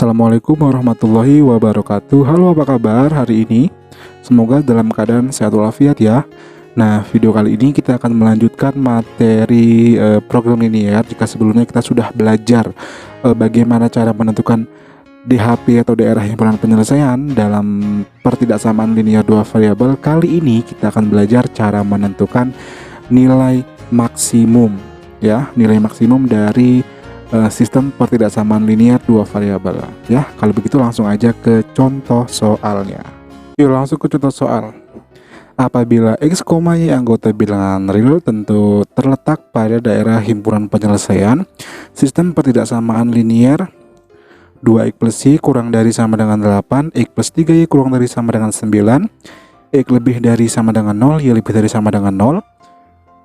Assalamualaikum warahmatullahi wabarakatuh. Halo, apa kabar hari ini? Semoga dalam keadaan sehat walafiat ya. Nah, video kali ini kita akan melanjutkan materi program linear. Jika sebelumnya kita sudah belajar bagaimana cara menentukan DHP atau daerah himpunan penyelesaian dalam pertidaksamaan linear dua variabel, kali ini kita akan belajar cara menentukan nilai maksimum ya, nilai maksimum dari sistem pertidaksamaan linear dua variabel ya. Kalau begitu langsung aja ke contoh soalnya. Yuk langsung ke contoh soal. Apabila x, y anggota bilangan real tentu terletak pada daerah himpunan penyelesaian sistem pertidaksamaan linear 2x plus y kurang dari sama dengan 8, x plus 3y kurang dari sama dengan 9, x lebih dari sama dengan 0, y lebih dari sama dengan 0.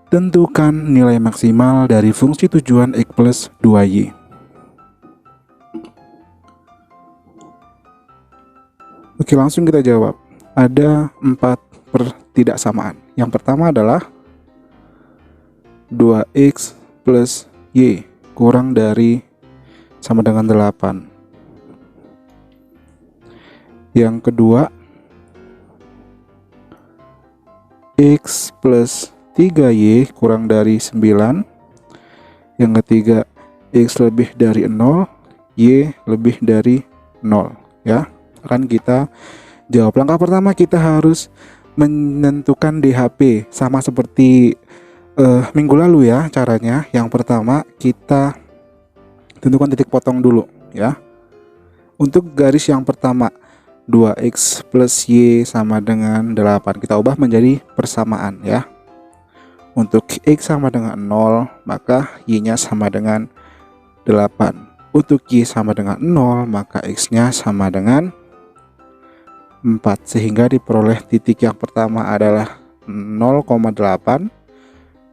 Tentukan nilai maksimal dari fungsi tujuan x plus 2y. Oke, langsung kita jawab. Ada 4 pertidaksamaan. Yang pertama adalah 2x plus y kurang dari sama dengan 8. Yang kedua, x plus 3y kurang dari 9. Yang ketiga, x lebih dari 0, y lebih dari 0 ya. Akan kita jawab. Langkah pertama kita harus menentukan DHP sama seperti minggu lalu ya caranya. Yang pertama kita tentukan titik potong dulu ya. Untuk garis yang pertama 2x plus y sama dengan 8 kita ubah menjadi persamaan ya. Untuk x sama dengan 0, maka y-nya sama dengan 8. Untuk y sama dengan 0, maka x-nya sama dengan 4. Sehingga diperoleh titik yang pertama adalah 0,8,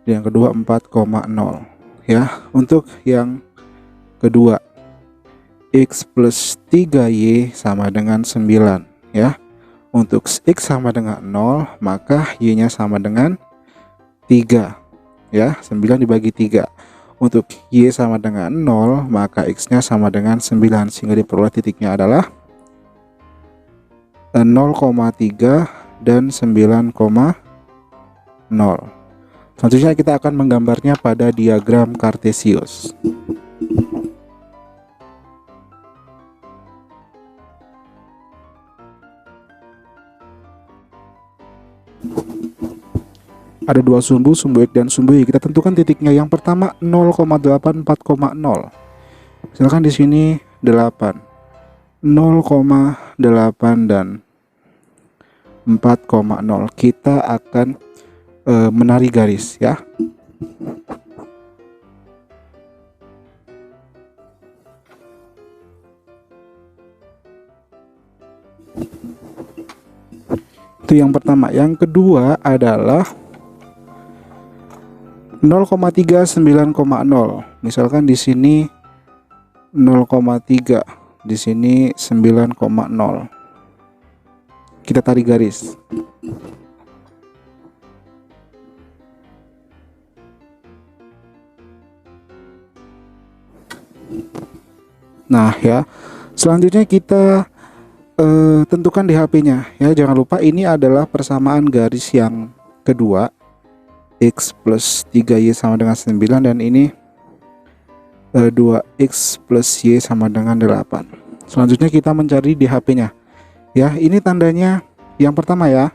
yang kedua 4,0 ya. Untuk yang kedua, x plus 3y sama dengan 9 ya. Untuk x sama dengan 0, maka y-nya sama dengan 3 ya, 9 dibagi 3. Untuk y sama dengan 0, maka x-nya sama dengan 9 sehingga diperoleh titiknya adalah 0,3 dan 9,0. Selanjutnya kita akan menggambarnya pada diagram Kartesius. Ada dua sumbu X dan sumbu Y. Kita tentukan titiknya. Yang pertama 0,8 4,0. Misalkan di sini 8. 0,8 dan 4,0. Kita akan menari garis ya. Itu yang pertama. Yang kedua adalah 0,3 9,0. Misalkan di sini 0,3, di sini 9,0. Kita tarik garis. Nah, ya. Selanjutnya kita tentukan DHP-nya ya. Jangan lupa ini adalah persamaan garis yang kedua. X plus 3y sama dengan 9 dan ini 2x plus y sama dengan 8. Selanjutnya kita mencari DHP-nya ya. Ini tandanya yang pertama ya,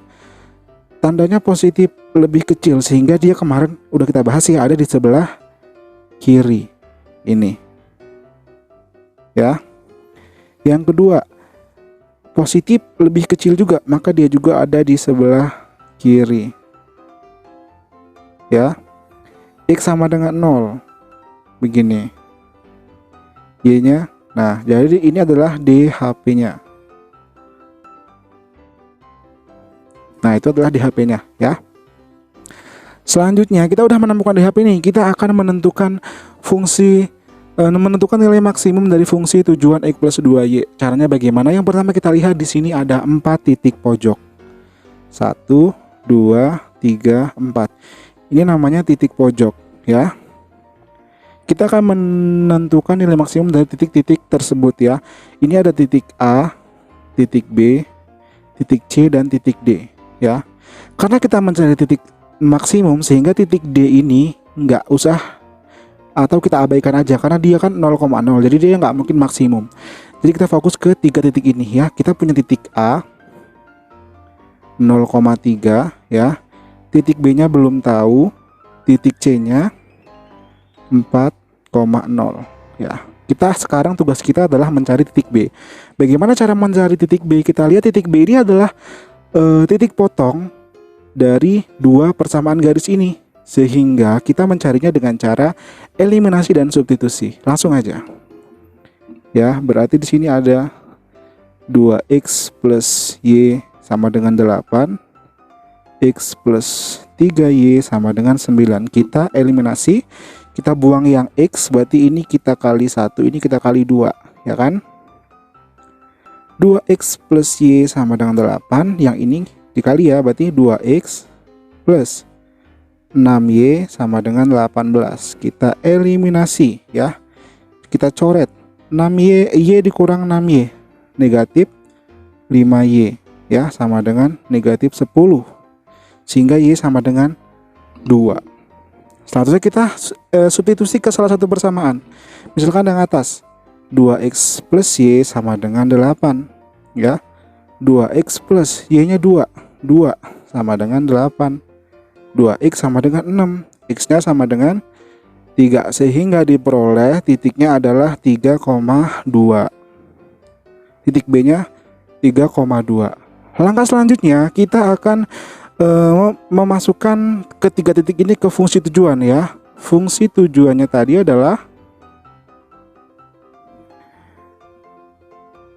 tandanya positif lebih kecil sehingga dia kemarin udah kita bahas ya, ada di sebelah kiri ini ya. Yang kedua positif lebih kecil juga, maka dia juga ada di sebelah kiri ya. X sama dengan 0 begini, y nya. Nah, jadi ini adalah DHP nya. Nah, itu adalah DHP nya ya. Selanjutnya kita udah menemukan DHP ini, kita akan menentukan fungsi menentukan nilai maksimum dari fungsi tujuan x plus 2y. Caranya bagaimana? Yang pertama kita lihat di sini ada 4 titik pojok. 1 2 3 4. Ini namanya titik pojok ya. kita akan menentukan nilai maksimum dari titik-titik tersebut ya. Ini ada titik A, titik B, titik C, dan titik D ya. Karena kita mencari titik maksimum, sehingga titik D ini nggak usah atau kita abaikan aja, karena dia kan 0,0, jadi dia nggak mungkin maksimum. Jadi kita fokus ke 3 titik ini ya. Kita punya titik A 0,3 ya, titik B nya belum tahu, titik C nya 4,0 ya. Kita sekarang tugas kita adalah mencari titik B. Bagaimana cara mencari titik B? Kita lihat titik B ini adalah titik potong dari dua persamaan garis ini, sehingga kita mencarinya dengan cara eliminasi dan substitusi. Langsung aja ya. Berarti di sini ada 2x plus y sama dengan 8, x plus 3y sama dengan 9. Kita eliminasi, kita buang yang x, berarti ini kita kali 1, ini kita kali 2 ya kan. 2x plus y sama dengan 8, yang ini dikali ya, berarti 2x plus 6y sama dengan 18. Kita eliminasi ya, kita coret 6y, y dikurang 6y, negatif 5y ya, sama dengan negatif 10, sehingga y sama dengan 2. Selanjutnya kita substitusi ke salah satu persamaan. Misalkan yang atas 2x plus y sama dengan 8 ya. 2x plus y nya 2 sama dengan 8. 2x sama dengan 6, x nya sama dengan 3, sehingga diperoleh titiknya adalah 3,2. Titik B nya 3,2. Langkah selanjutnya kita akan memasukkan ketiga titik ini ke fungsi tujuan ya. Fungsi tujuannya tadi adalah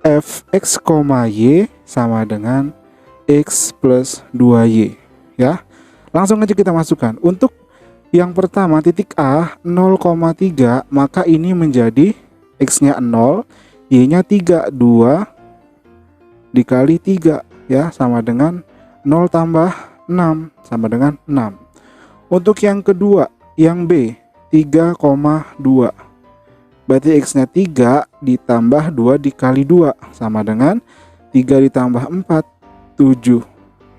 fx, y sama dengan x plus 2y ya. Langsung aja kita masukkan. Untuk yang pertama titik A 0,3, maka ini menjadi x nya 0, y nya 3, 2 dikali 3 ya, sama dengan 0 tambah 6 sama dengan 6. Untuk yang kedua, yang B 3,2, berarti x nya 3 ditambah 2 dikali 2 sama dengan 3 ditambah 4, 7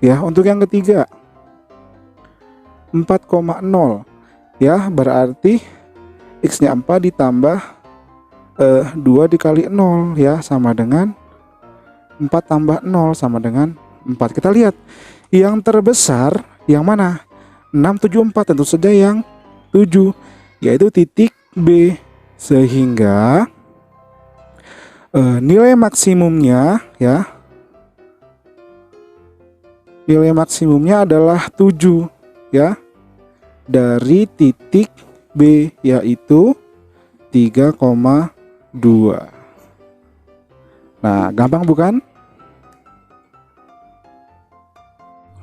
ya. Untuk yang ketiga 4,0 ya, berarti x nya 4 ditambah 2 dikali 0 ya, sama dengan 4 tambah 0 sama dengan 4. Kita lihat yang terbesar yang mana? 674, tentu saja yang 7, yaitu titik B. Sehingga nilai maksimumnya ya, nilai maksimumnya adalah 7 ya, dari titik B, yaitu 3,2. Nah, gampang bukan?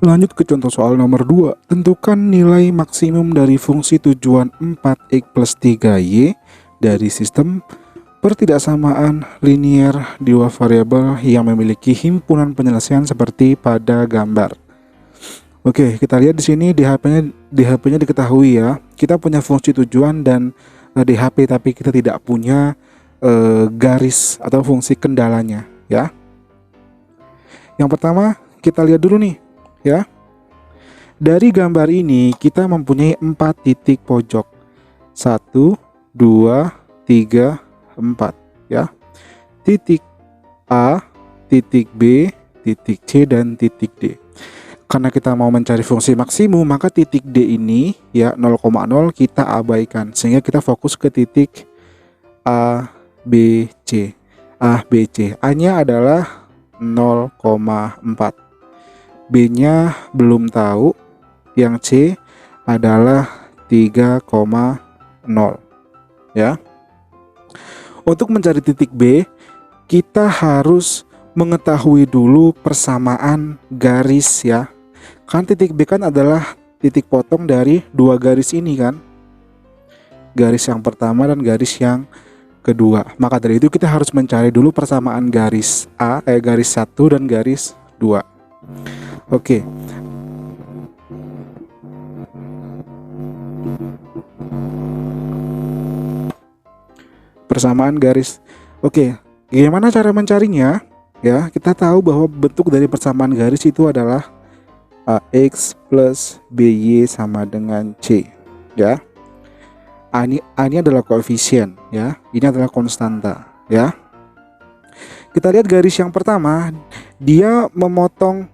Lanjut ke contoh soal nomor 2. Tentukan nilai maksimum dari fungsi tujuan 4x plus 3y dari sistem pertidaksamaan linier dua variabel yang memiliki himpunan penyelesaian seperti pada gambar. Oke, kita lihat di sini di HP-nya diketahui ya. Kita punya fungsi tujuan dan di HP, tapi kita tidak punya garis atau fungsi kendalanya ya. Yang pertama kita lihat dulu nih ya. Dari gambar ini kita mempunyai 4 titik pojok. 1, 2, 3, 4 ya. Titik A, titik B, titik C, dan titik D. Karena kita mau mencari fungsi maksimum, maka titik D ini ya 0,0 kita abaikan, sehingga kita fokus ke titik A, B, C. A, B, C. A-nya adalah 0,4. B-nya belum tahu. Yang C adalah 3,0 ya. Untuk mencari titik B, kita harus mengetahui dulu persamaan garis ya. Kan titik B kan adalah titik potong dari dua garis ini kan. Garis yang pertama dan garis yang kedua. Maka dari itu kita harus mencari dulu persamaan garis A, garis 1 dan garis 2. Oke. persamaan garis. Oke, gimana cara mencarinya? Ya, kita tahu bahwa bentuk dari persamaan garis itu adalah AX plus BY sama dengan C, ya. A ini adalah koefisien, ya. Ini adalah konstanta, ya. Kita lihat garis yang pertama, dia memotong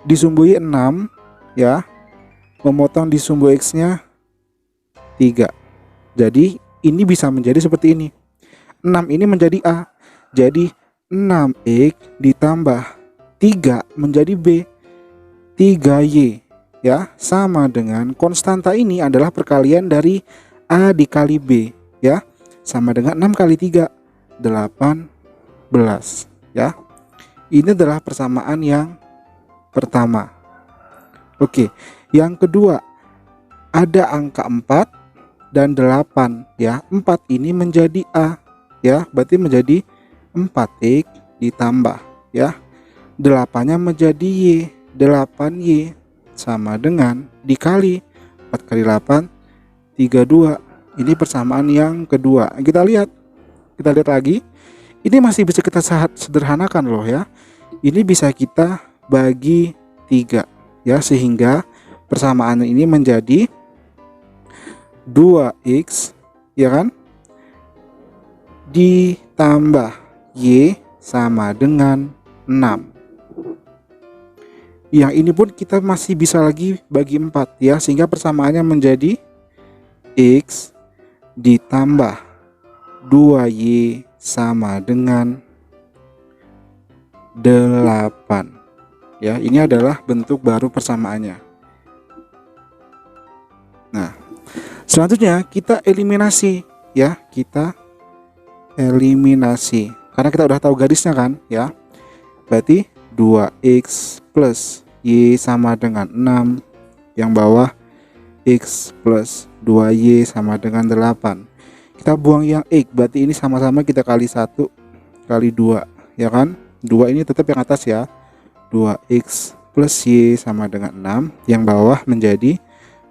disumbui 6, ya. Memotong di sumbu X-nya 3. Jadi ini bisa menjadi seperti ini. 6 ini menjadi A. Jadi 6X ditambah 3 menjadi B, 3Y, ya, sama dengan konstanta ini adalah perkalian dari A dikali B, ya, sama dengan 6 kali 3, 18, ya. Ini adalah persamaan yang pertama. Oke, yang kedua, ada angka 4 dan 8, ya. 4 ini menjadi A, ya, berarti menjadi 4X ditambah, ya, 8-nya menjadi Y, 8Y sama dengan dikali 4 kali 8, 32. Ini persamaan yang kedua. Kita lihat lagi. Ini masih bisa kita sederhanakan loh, ya. Ini bisa kita bagi 3, ya, sehingga persamaan ini menjadi 2X, ya kan, ditambah Y sama dengan 6. Yang ini pun kita masih bisa lagi bagi 4, ya, sehingga persamaannya menjadi X ditambah 2Y sama dengan 8. Ya, ini adalah bentuk baru persamaannya. Nah, selanjutnya kita eliminasi, ya, kita eliminasi. Karena kita udah tahu garisnya kan, ya. Berarti 2X plus Y sama dengan 6. Yang bawah X plus 2Y sama dengan 8. Kita buang yang X, berarti ini sama-sama kita kali 1 kali 2, ya kan. 2 ini tetap yang atas, ya. 2X plus Y sama dengan 6. Yang bawah menjadi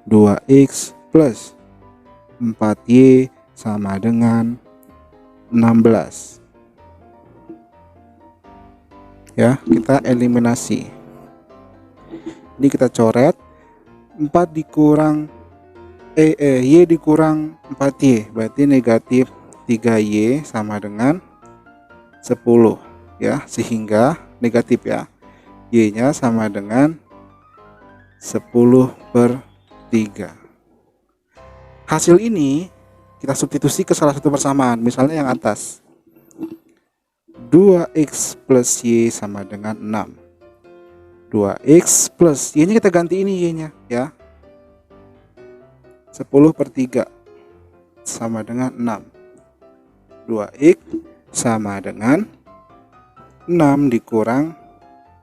2X plus 4Y sama dengan 16. Ya, kita eliminasi. Ini kita coret 4 dikurang Y dikurang 4Y, berarti negatif 3Y sama dengan 10, ya, sehingga negatif, ya, Y nya sama dengan 10/3. Hasil ini kita substitusi ke salah satu persamaan, misalnya yang atas. 2X plus Y sama dengan 6. 2X plus Y nya kita ganti ini Y nya, ya, 10/3 sama dengan 6. 2X sama dengan 6 dikurang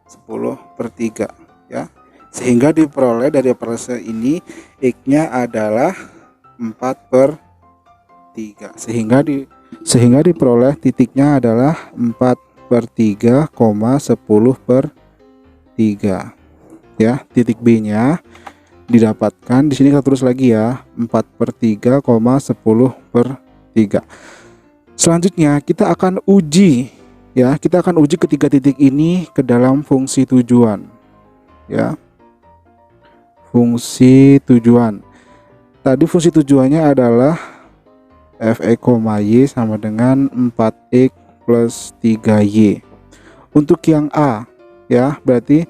10/3, ya, sehingga diperoleh dari operasi ini X nya adalah 4/3, sehingga diperoleh titiknya adalah 4/3, 10/3, ya. Titik B nya didapatkan di sini, kita tulis lagi, ya, 4/3, 10/3. Selanjutnya kita akan uji, ya, kita akan uji ketiga titik ini ke dalam fungsi tujuan, ya. Fungsi tujuan. Tadi fungsi tujuannya adalah f(x, y) sama dengan 4x plus 3y. Untuk yang A, ya, berarti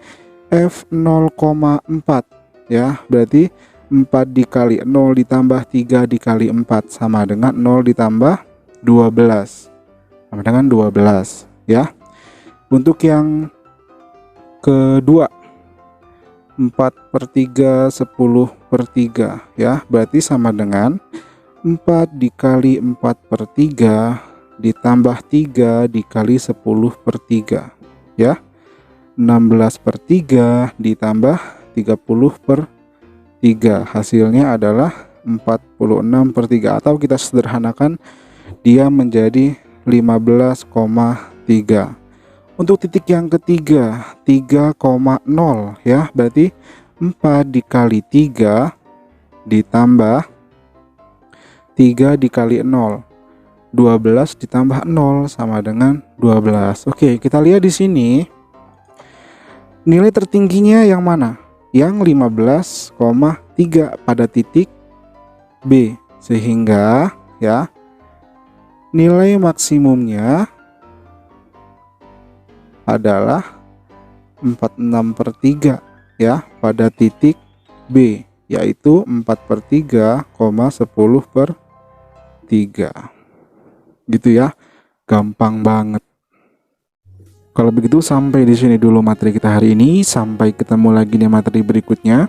f 0,4, ya, berarti 4 dikali 0 ditambah 3 dikali 4 sama dengan 0 ditambah 12 sama dengan 12, ya. Untuk yang kedua, 4/3, 10/3, ya, berarti sama dengan 4 dikali 4/3 ditambah 3 dikali 10/3, ya, 16/3 ditambah 30/3, hasilnya adalah 46/3, atau kita sederhanakan dia menjadi 15,3. Untuk titik yang ketiga, 3,0, ya, berarti 4 dikali 3 ditambah 3 dikali 0, 12 ditambah 0 sama dengan 12. Oke, kita lihat di sini. Nilai tertingginya yang mana? Yang 15,3 pada titik B. Sehingga ya, nilai maksimumnya adalah 46/3 ya pada titik B, yaitu 4/3,10/3. Gitu ya, gampang banget. Kalau begitu sampai di sini dulu materi kita hari ini. Sampai ketemu lagi di materi berikutnya.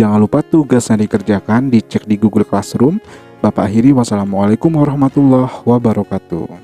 Jangan lupa tugasnya dikerjakan, dicek di Google Classroom. Bapak akhiri, wassalamualaikum warahmatullahi wabarakatuh.